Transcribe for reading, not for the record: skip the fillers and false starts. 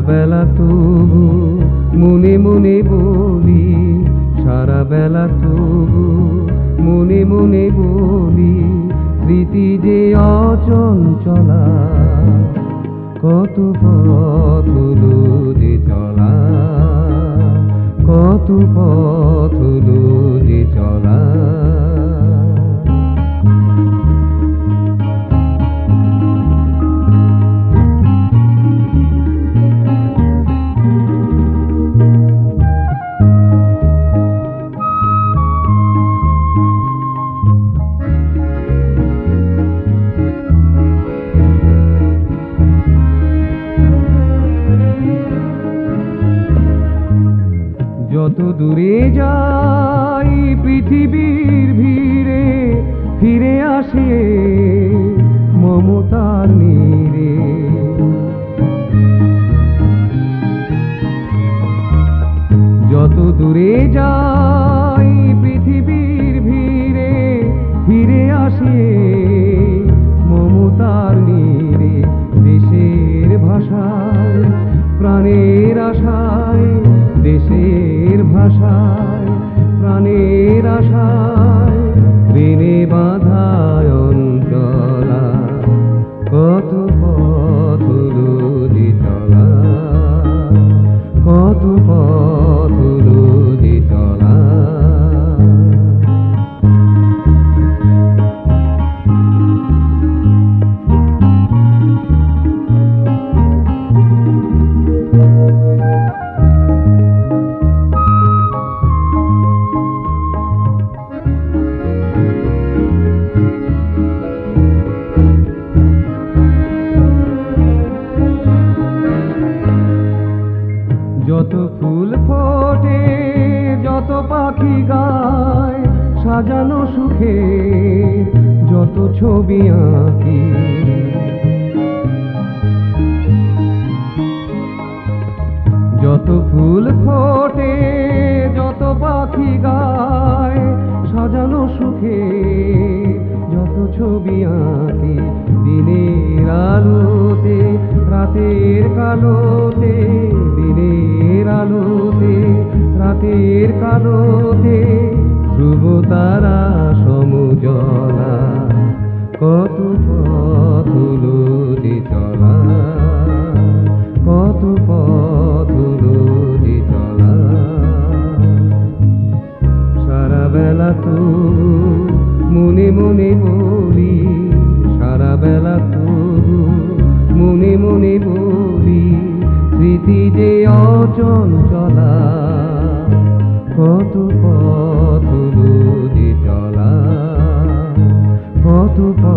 বেলা তবু মনে মনে বলি, সারা বেলা তবু মনে মনে বলি, স্মৃতি যে অচঞ্চলা, কত পথ হলো যে চলা, কত পথ হলো যে চলা। যত দূরে যাই পৃথিবীর ভিড়ে, ফিরে আসে মমতার নীড়ে। যত দূরে যাই পৃথিবীর ভিড়ে, ফিরে আসে মমতার নীড়ে। দেশের ভাষায় প্রাণের আশায়, দেশের ভাষায় প্রাণের আশায়, ঋণে বাঁধায় অঞ্চলা, কত পথ হলো যে চলা, কত পথ হলো যে চলা। যত ফুল ফোটে, যত পাখি গায়, সাজানো সুখে যত ছবি আঁকি। যত ফুল ফোটে, যত পাখি গায়, সাজানো সুখে যত ছবি আঁকি। দিনের আলোতে, রাতের কালোতে, দিনের আলোতে, রাতের কালোতে, ধ্রুব তারা সমুজলা, কত পথ হলো যে চলা, কত পথ হলো যে চলা। সারা বেলা তবু মনে মনে বলি, সারা বেলা তবু মনে মনে বলি, স্মৃতি যে অচঞ্চলা, কত পথ হলো যে চলা, কত পথ